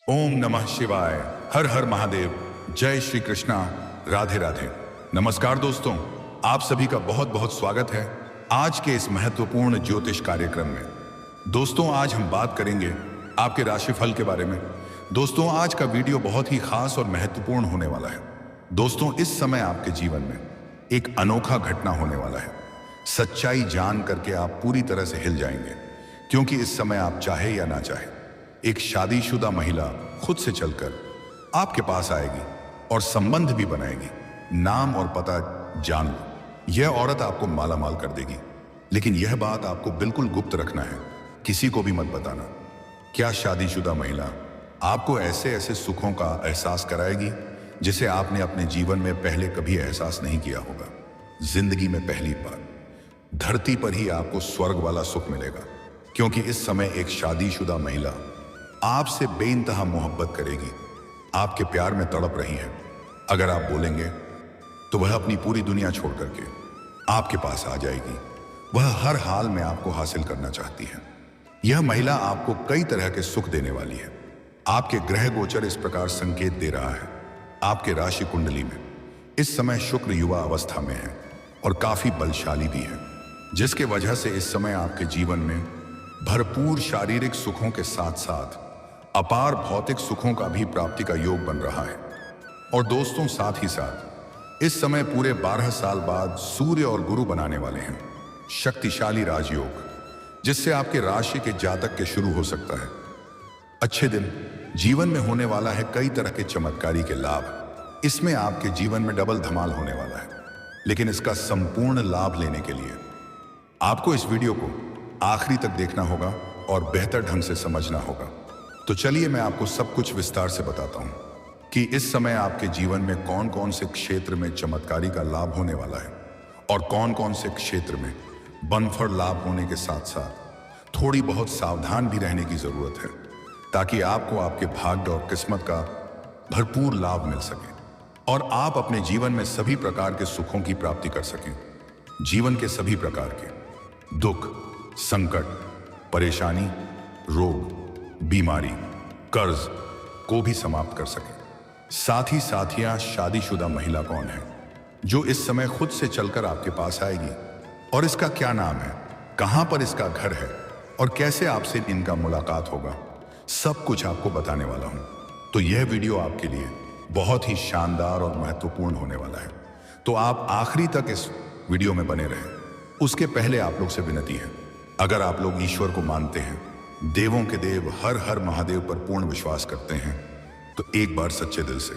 ओम नमः शिवाय। हर हर महादेव। जय श्री कृष्णा। राधे राधे। नमस्कार दोस्तों, आप सभी का बहुत बहुत स्वागत है आज के इस महत्वपूर्ण ज्योतिष कार्यक्रम में। दोस्तों, आज हम बात करेंगे आपके राशिफल के बारे में। दोस्तों, आज का वीडियो बहुत ही खास और महत्वपूर्ण होने वाला है। दोस्तों, इस समय आपके जीवन में एक अनोखा घटना होने वाला है। सच्चाई जान करके आप पूरी तरह से हिल जाएंगे, क्योंकि इस समय आप चाहे या ना चाहे, एक शादीशुदा महिला खुद से चलकर आपके पास आएगी और संबंध भी बनाएगी। नाम और पता जान लो, यह औरत आपको माला माल कर देगी। लेकिन यह बात आपको बिल्कुल गुप्त रखना है, किसी को भी मत बताना। क्या शादीशुदा महिला आपको ऐसे ऐसे सुखों का एहसास कराएगी जिसे आपने अपने जीवन में पहले कभी एहसास नहीं किया होगा। जिंदगी में पहली बार धरती पर ही आपको स्वर्ग वाला सुख मिलेगा, क्योंकि इस समय एक शादीशुदा महिला आपसे बेइंतहा मोहब्बत करेगी, आपके प्यार में तड़प रही है। अगर आप बोलेंगे तो वह अपनी पूरी दुनिया छोड़ करके आपके पास आ जाएगी। वह हर हाल में आपको हासिल करना चाहती है। यह महिला आपको कई तरह के सुख देने वाली है। आपके ग्रह गोचर इस प्रकार संकेत दे रहा है। आपके राशि कुंडली में इस समय शुक्र युवा अवस्था में है और काफी बलशाली भी है, जिसके वजह से इस समय आपके जीवन में भरपूर शारीरिक सुखों के साथ साथ अपार भौतिक सुखों का भी प्राप्ति का योग बन रहा है। और दोस्तों, साथ ही साथ इस समय पूरे 12 साल बाद सूर्य और गुरु बनाने वाले हैं शक्तिशाली राजयोग, जिससे आपके राशि के जातक के शुरू हो सकता है अच्छे दिन। जीवन में होने वाला है कई तरह के चमत्कारी के लाभ। इसमें आपके जीवन में डबल धमाल होने वाला है। लेकिन इसका संपूर्ण लाभ लेने के लिए आपको इस वीडियो को आखिरी तक देखना होगा और बेहतर ढंग से समझना होगा। तो चलिए मैं आपको सब कुछ विस्तार से बताता हूं कि इस समय आपके जीवन में कौन कौन से क्षेत्र में चमत्कारी का लाभ होने वाला है और कौन कौन से क्षेत्र में बनफड़ लाभ होने के साथ साथ थोड़ी बहुत सावधान भी रहने की जरूरत है, ताकि आपको आपके भाग्य और किस्मत का भरपूर लाभ मिल सके और आप अपने जीवन में सभी प्रकार के सुखों की प्राप्ति कर सकें। जीवन के सभी प्रकार के दुख, संकट, परेशानी, रोग, बीमारी, कर्ज को भी समाप्त कर सके। साथ ही साथ यह शादीशुदा महिला कौन है जो इस समय खुद से चलकर आपके पास आएगी, और इसका क्या नाम है, कहां पर इसका घर है और कैसे आपसे इनका मुलाकात होगा, सब कुछ आपको बताने वाला हूं। तो यह वीडियो आपके लिए बहुत ही शानदार और महत्वपूर्ण होने वाला है, तो आप आखिरी तक इस वीडियो में बने रहें। उसके पहले आप लोग से विनती है, अगर आप लोग ईश्वर को मानते हैं, देवों के देव हर हर महादेव पर पूर्ण विश्वास करते हैं, तो एक बार सच्चे दिल से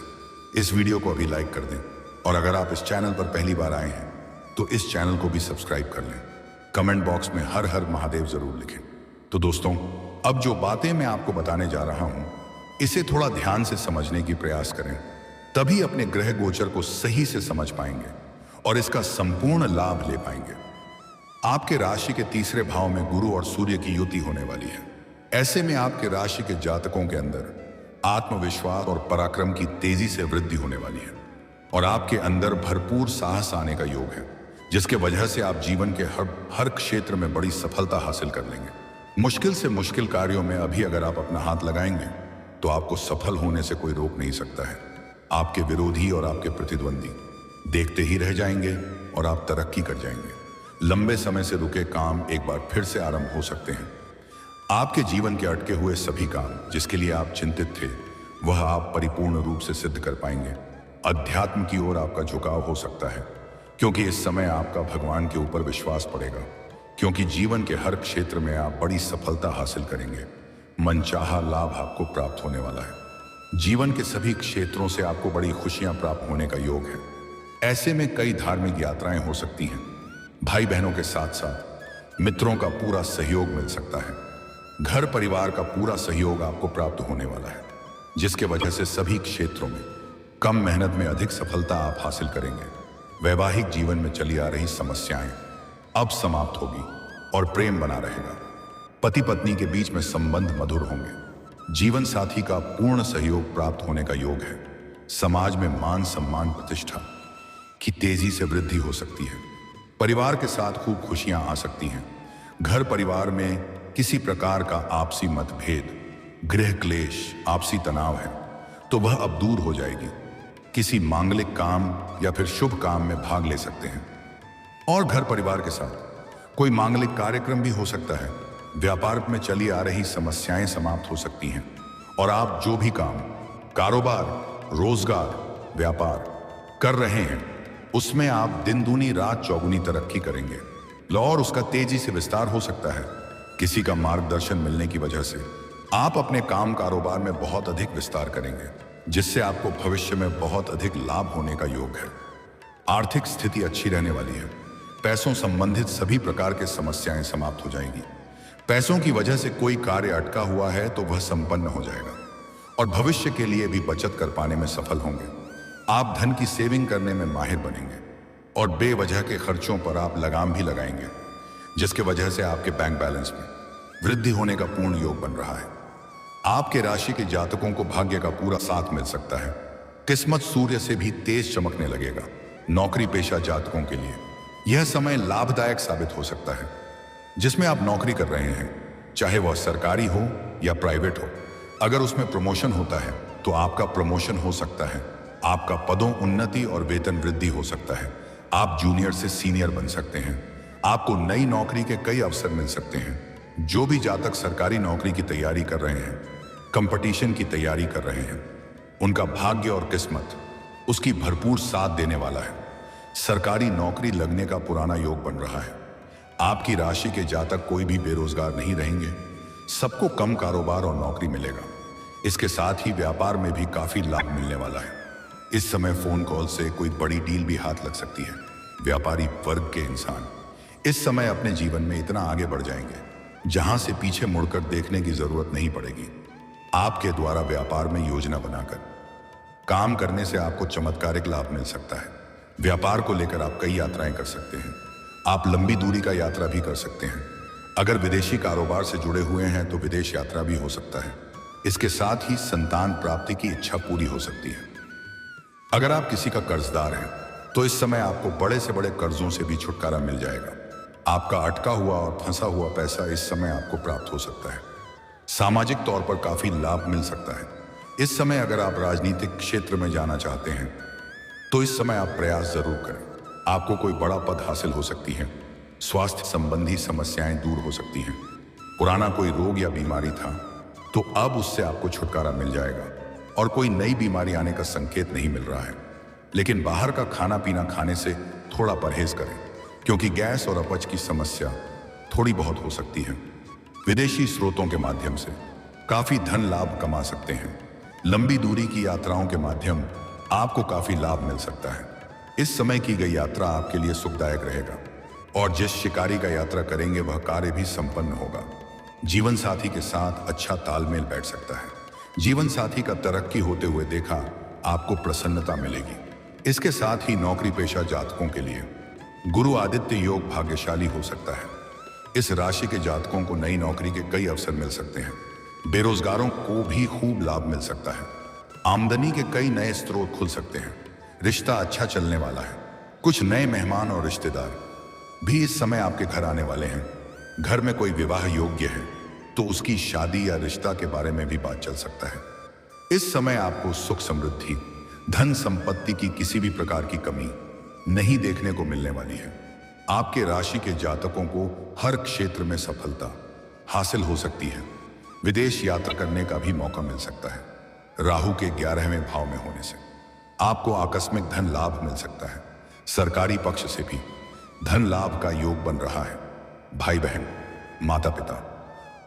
इस वीडियो को अभी लाइक कर दें। और अगर आप इस चैनल पर पहली बार आए हैं तो इस चैनल को भी सब्सक्राइब कर लें। कमेंट बॉक्स में हर हर महादेव जरूर लिखें। तो दोस्तों, अब जो बातें मैं आपको बताने जा रहा हूं, इसे थोड़ा ध्यान से समझने की प्रयास करें, तभी अपने ग्रह गोचर को सही से समझ पाएंगे और इसका संपूर्ण लाभ ले पाएंगे। आपके राशि के तीसरे भाव में गुरु और सूर्य की युति होने वाली है। ऐसे में आपके राशि के जातकों के अंदर आत्मविश्वास और पराक्रम की तेजी से वृद्धि होने वाली है और आपके अंदर भरपूर साहस आने का योग है, जिसके वजह से आप जीवन के हर क्षेत्र में बड़ी सफलता हासिल कर लेंगे। मुश्किल से मुश्किल कार्यों में अभी अगर आप अपना हाथ लगाएंगे तो आपको सफल होने से कोई रोक नहीं सकता है। आपके विरोधी और आपके प्रतिद्वंदी देखते ही रह जाएंगे और आप तरक्की कर जाएंगे। लंबे समय से रुके काम एक बार फिर से आरंभ हो सकते हैं। आपके जीवन के अटके हुए सभी काम जिसके लिए आप चिंतित थे, वह आप परिपूर्ण रूप से सिद्ध कर पाएंगे। अध्यात्म की ओर आपका झुकाव हो सकता है, क्योंकि इस समय आपका भगवान के ऊपर विश्वास पड़ेगा, क्योंकि जीवन के हर क्षेत्र में आप बड़ी सफलता हासिल करेंगे। मनचाहा लाभ आपको प्राप्त होने वाला है। जीवन के सभी क्षेत्रों से आपको बड़ी खुशियां प्राप्त होने का योग है। ऐसे में कई धार्मिक यात्राएं हो सकती हैं। भाई बहनों के साथ साथ मित्रों का पूरा सहयोग मिल सकता है। घर परिवार का पूरा सहयोग आपको प्राप्त होने वाला है, जिसके वजह से सभी क्षेत्रों में कम मेहनत में अधिक सफलता आप हासिल करेंगे। वैवाहिक जीवन में चली आ रही समस्याएं अब समाप्त होगी और प्रेम बना रहेगा। पति पत्नी के बीच में संबंध मधुर होंगे। जीवन साथी का पूर्ण सहयोग प्राप्त होने का योग है। समाज में मान सम्मान प्रतिष्ठा की तेजी से वृद्धि हो सकती है। परिवार के साथ खूब खुशियां आ सकती हैं। घर परिवार में किसी प्रकार का आपसी मतभेद गृह क्लेश, आपसी तनाव है तो वह अब दूर हो जाएगी। किसी मांगलिक काम या फिर शुभ काम में भाग ले सकते हैं। और घर परिवार के साथ कोई मांगलिक कार्यक्रम भी हो सकता है। व्यापार में चली आ रही समस्याएं समाप्त हो सकती हैं और आप जो भी काम, कारोबार, रोजगार, व्यापार कर रहे हैं उसमें आप दिन दूनी रात चौगुनी तरक्की करेंगे और उसका तेजी से विस्तार हो सकता है। किसी का मार्गदर्शन मिलने की वजह से आप अपने काम कारोबार में बहुत अधिक विस्तार करेंगे, जिससे आपको भविष्य में बहुत अधिक लाभ होने का योग है। आर्थिक स्थिति अच्छी रहने वाली है। पैसों संबंधित सभी प्रकार की समस्याएं समाप्त हो जाएंगी। पैसों की वजह से कोई कार्य अटका हुआ है तो वह संपन्न हो जाएगा और भविष्य के लिए भी बचत कर पाने में सफल होंगे। आप धन की सेविंग करने में माहिर बनेंगे और बेवजह के खर्चों पर आप लगाम भी लगाएंगे, जिसके वजह से आपके बैंक बैलेंस में वृद्धि होने का पूर्ण योग बन रहा है। आपके राशि के जातकों को भाग्य का पूरा साथ मिल सकता है। किस्मत सूर्य से भी तेज चमकने लगेगा। नौकरी पेशा जातकों के लिए यह समय लाभदायक साबित हो सकता है। जिसमें आप नौकरी कर रहे हैं, चाहे वह सरकारी हो या प्राइवेट हो, अगर उसमें प्रमोशन होता है तो आपका प्रमोशन हो सकता है। आपका पदों उन्नति और वेतन वृद्धि हो सकता है। आप जूनियर से सीनियर बन सकते हैं। आपको नई नौकरी के कई अवसर मिल सकते हैं। जो भी जातक सरकारी नौकरी की तैयारी कर रहे हैं, कंपटीशन की तैयारी कर रहे हैं, उनका भाग्य और किस्मत उसकी भरपूर साथ देने वाला है। सरकारी नौकरी लगने का पुराना योग बन रहा है। आपकी राशि के जातक कोई भी बेरोजगार नहीं रहेंगे। सबको कम कारोबार और नौकरी मिलेगा। इसके साथ ही व्यापार में भी काफी लाभ मिलने वाला है। इस समय फोन कॉल से कोई बड़ी डील भी हाथ लग सकती है। व्यापारी वर्ग के इंसान इस समय अपने जीवन में इतना आगे बढ़ जाएंगे जहां से पीछे मुड़कर देखने की जरूरत नहीं पड़ेगी। आपके द्वारा व्यापार में योजना बनाकर काम करने से आपको चमत्कारिक लाभ मिल सकता है। व्यापार को लेकर आप कई यात्राएं कर सकते हैं। आप लंबी दूरी का यात्रा भी कर सकते हैं। अगर विदेशी कारोबार से जुड़े हुए हैं तो विदेश यात्रा भी हो सकता है। इसके साथ ही संतान प्राप्ति की इच्छा पूरी हो सकती है। अगर आप किसी का कर्जदार हैं तो इस समय आपको बड़े से बड़े कर्जों से भी छुटकारा मिल जाएगा। आपका अटका हुआ और फंसा हुआ पैसा इस समय आपको प्राप्त हो सकता है। सामाजिक तौर पर काफी लाभ मिल सकता है। इस समय अगर आप राजनीतिक क्षेत्र में जाना चाहते हैं तो इस समय आप प्रयास जरूर करें। आपको कोई बड़ा पद हासिल हो सकती है। स्वास्थ्य संबंधी समस्याएं दूर हो सकती हैं। पुराना कोई रोग या बीमारी था तो अब उससे आपको छुटकारा मिल जाएगा और कोई नई बीमारी आने का संकेत नहीं मिल रहा है। लेकिन बाहर का खाना पीना खाने से थोड़ा परहेज करें, क्योंकि गैस और अपच की समस्या थोड़ी बहुत हो सकती है। विदेशी स्रोतों के माध्यम से काफी धन लाभ कमा सकते हैं। लंबी दूरी की यात्राओं के माध्यम आपको काफी लाभ मिल सकता है। इस समय की गई यात्रा आपके लिए सुखदायक रहेगा और जिस शिकारी का यात्रा करेंगे वह कार्य भी संपन्न होगा। जीवन साथी के साथ अच्छा तालमेल बैठ सकता है। जीवन साथी का तरक्की होते हुए देखा आपको प्रसन्नता मिलेगी। इसके साथ ही नौकरी पेशा जातकों के लिए गुरु आदित्य योग भाग्यशाली हो सकता है। इस राशि के जातकों को नई नौकरी के कई अवसर मिल सकते हैं। बेरोजगारों को भी खूब लाभ मिल सकता है। आमदनी के कई नए स्रोत खुल सकते हैं। रिश्ता अच्छा चलने वाला है। कुछ नए मेहमान और रिश्तेदार भी इस समय आपके घर आने वाले हैं। घर में कोई विवाह योग्य है तो उसकी शादी या रिश्ता के बारे में भी बात चल सकता है। इस समय आपको सुख समृद्धि, धन संपत्ति की किसी भी प्रकार की कमी नहीं देखने को मिलने वाली है। आपके राशि के जातकों को हर क्षेत्र में सफलता हासिल हो सकती है। विदेश यात्रा करने का भी मौका मिल सकता है। राहु के 11वें भाव में होने से आपको आकस्मिक धन लाभ मिल सकता है। सरकारी पक्ष से भी धन लाभ का योग बन रहा है। भाई बहन, माता पिता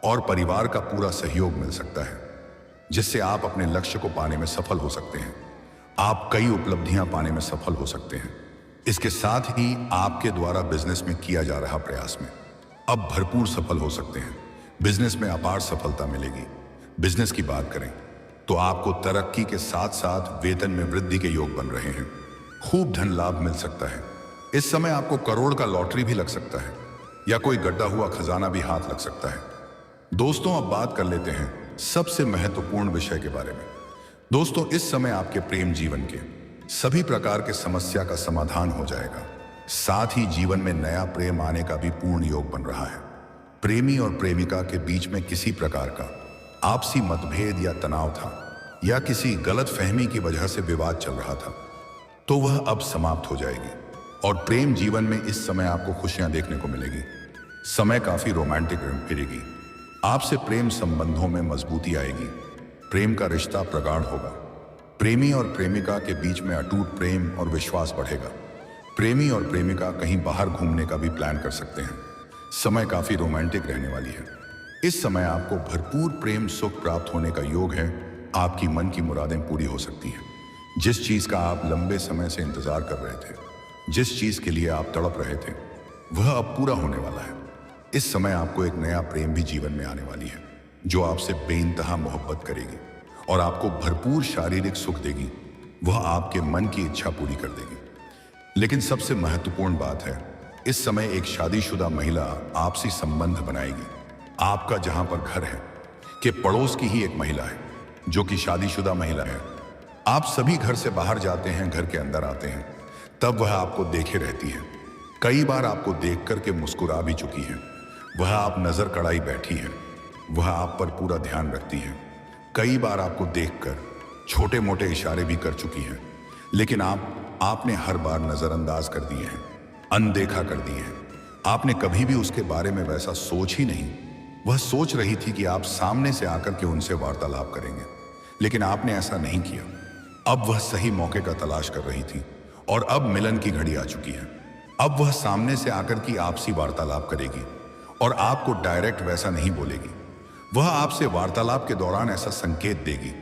और परिवार का पूरा सहयोग मिल सकता है, जिससे आप अपने लक्ष्य को पाने में सफल हो सकते हैं। आप कई उपलब्धियां पाने में सफल हो सकते हैं। इसके साथ ही आपके द्वारा बिजनेस में किया जा रहा प्रयास में अब भरपूर सफल हो सकते हैं। बिजनेस में अपार सफलता मिलेगी। बिजनेस की बात करें तो आपको तरक्की के साथ साथ वेतन में वृद्धि के योग बन रहे हैं। खूब धन लाभ मिल सकता है। इस समय आपको करोड़ का लॉटरी भी लग सकता है या कोई गड्ढा हुआ खजाना भी हाथ लग सकता है। दोस्तों, अब बात कर लेते हैं सबसे महत्वपूर्ण विषय के बारे में। दोस्तों, इस समय आपके प्रेम जीवन के सभी प्रकार के समस्या का समाधान हो जाएगा। साथ ही जीवन में नया प्रेम आने का भी पूर्ण योग बन रहा है। प्रेमी और प्रेमिका के बीच में किसी प्रकार का आपसी मतभेद या तनाव था, या किसी गलत फहमी की वजह से विवाद चल रहा था, तो वह अब समाप्त हो जाएगी और प्रेम जीवन में इस समय आपको खुशियां देखने को मिलेगी। समय काफी रोमांटिक फिरेगी। आपसे प्रेम संबंधों में मजबूती आएगी। प्रेम का रिश्ता प्रगाढ़ होगा। प्रेमी और प्रेमिका के बीच में अटूट प्रेम और विश्वास बढ़ेगा। प्रेमी और प्रेमिका कहीं बाहर घूमने का भी प्लान कर सकते हैं। समय काफी रोमांटिक रहने वाली है। इस समय आपको भरपूर प्रेम सुख प्राप्त होने का योग है। आपकी मन की मुरादें पूरी हो सकती हैं। जिस चीज का आप लंबे समय से इंतजार कर रहे थे, जिस चीज के लिए आप तड़प रहे थे, वह अब पूरा होने वाला है। इस समय आपको एक नया प्रेम भी जीवन में आने वाली है, जो आपसे बेइंतहा मोहब्बत करेगी और आपको भरपूर शारीरिक सुख देगी। वह आपके मन की इच्छा पूरी कर देगी। लेकिन सबसे महत्वपूर्ण बात है, इस समय एक शादीशुदा महिला आपसी संबंध बनाएगी। आपका जहां पर घर है कि पड़ोस की ही एक महिला है, जो कि शादीशुदा महिला है। आप सभी घर से बाहर जाते हैं, घर के अंदर आते हैं, तब वह आपको देखे रहती है। कई बार आपको देख करके मुस्कुरा भी चुकी है। वह आप नजर कड़ाई बैठी है। वह आप पर पूरा ध्यान रखती है। कई बार आपको देखकर छोटे मोटे इशारे भी कर चुकी है, लेकिन आपने हर बार नजरअंदाज कर दिए हैं, अनदेखा कर दिए हैं। आपने कभी भी उसके बारे में वैसा सोच ही नहीं। वह सोच रही थी कि आप सामने से आकर के उनसे वार्तालाप करेंगे, लेकिन आपने ऐसा नहीं किया। अब वह सही मौके का तलाश कर रही थी और अब मिलन की घड़ी आ चुकी है। अब वह सामने से आकर की आपसी वार्तालाप करेगी और आपको डायरेक्ट वैसा नहीं बोलेगी। वह आपसे वार्तालाप के दौरान ऐसा संकेत देगी,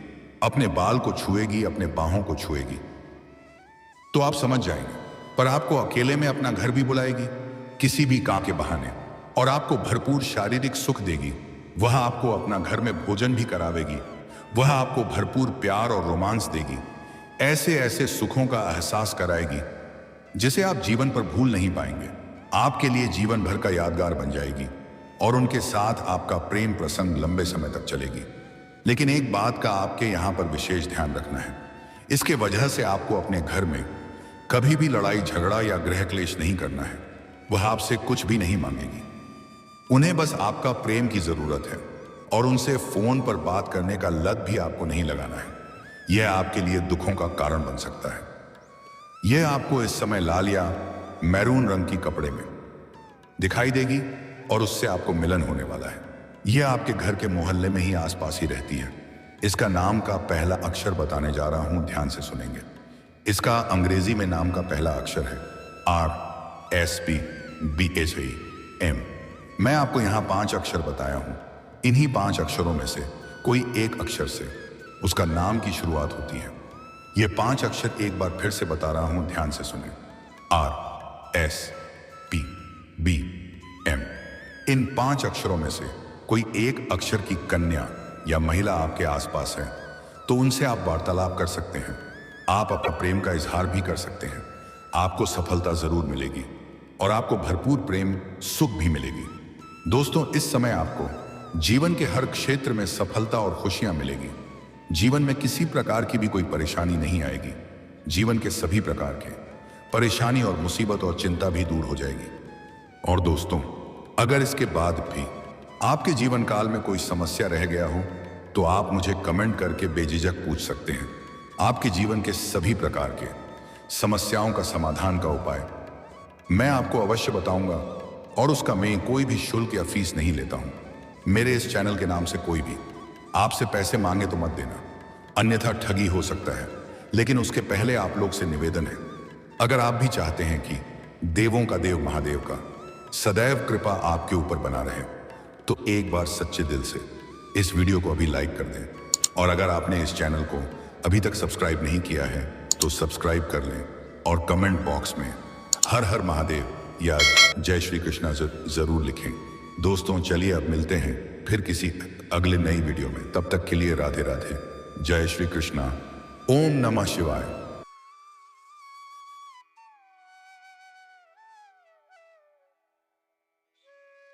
अपने बाल को छुएगी, अपने बाहों को छुएगी, तो आप समझ जाएंगे। पर आपको अकेले में अपना घर भी बुलाएगी, किसी भी काम के बहाने, और आपको भरपूर शारीरिक सुख देगी। वह आपको अपना घर में भोजन भी करावेगी। वह आपको भरपूर प्यार और रोमांस देगी। ऐसे ऐसे सुखों का एहसास कराएगी जिसे आप जीवन पर भूल नहीं पाएंगे। आपके लिए जीवन भर का यादगार बन जाएगी और उनके साथ आपका प्रेम प्रसंग लंबे समय तक चलेगी। लेकिन एक बात का आपके यहाँ पर विशेष ध्यान रखना है। इसके वजह से आपको अपने घर में कभी भी लड़ाई झगड़ा या गृह क्लेश नहीं करना है। वह आपसे कुछ भी नहीं मांगेगी। उन्हें बस आपका प्रेम की जरूरत है और उनसे फोन पर बात करने का लत भी आपको नहीं लगाना है। यह आपके लिए दुखों का कारण बन सकता है। यह आपको इस समय लाल या मैरून रंग की कपड़े में दिखाई देगी और उससे आपको मिलन होने वाला है। यह आपके घर के मोहल्ले में ही आसपास ही रहती है। इसका नाम का पहला अक्षर बताने जा रहा हूं, ध्यान से सुनेंगे। इसका अंग्रेजी में नाम का पहला अक्षर है RSPBHM। मैं आपको यहां 5 अक्षर बताया हूं। इन्हीं 5 अक्षरों में से कोई एक अक्षर से उसका नाम की शुरुआत होती है। ये 5 अक्षर एक बार फिर से बता रहा हूं, ध्यान से सुने। RSPBM। इन 5 अक्षरों में से कोई एक अक्षर की कन्या या महिला आपके आसपास है, तो उनसे आप वार्तालाप कर सकते हैं। आप अपना प्रेम का इजहार भी कर सकते हैं। आपको सफलता जरूर मिलेगी और आपको भरपूर प्रेम सुख भी मिलेगी। दोस्तों, इस समय आपको जीवन के हर क्षेत्र में सफलता और खुशियां मिलेगी। जीवन में किसी प्रकार की भी कोई परेशानी नहीं आएगी। जीवन के सभी प्रकार के परेशानी और मुसीबत और चिंता भी दूर हो जाएगी। और दोस्तों, अगर इसके बाद भी आपके जीवन काल में कोई समस्या रह गया हो, तो आप मुझे कमेंट करके बेझिझक पूछ सकते हैं। आपके जीवन के सभी प्रकार के समस्याओं का समाधान का उपाय मैं आपको अवश्य बताऊंगा, और उसका मैं कोई भी शुल्क या फीस नहीं लेता हूं। मेरे इस चैनल के नाम से कोई भी आपसे पैसे मांगे तो मत देना, अन्यथा ठगी हो सकता है। लेकिन उसके पहले आप लोग से निवेदन है, अगर आप भी चाहते हैं कि देवों का देव महादेव का सदैव कृपा आपके ऊपर बना रहे, तो एक बार सच्चे दिल से इस वीडियो को अभी लाइक कर दें। और अगर आपने इस चैनल को अभी तक सब्सक्राइब नहीं किया है, तो सब्सक्राइब कर लें और कमेंट बॉक्स में हर हर महादेव या जय श्री कृष्णा जरूर लिखें। दोस्तों, चलिए अब मिलते हैं फिर किसी अगले नई वीडियो में। तब तक के लिए राधे राधे, जय श्री कृष्णा, ओम नमः शिवाय।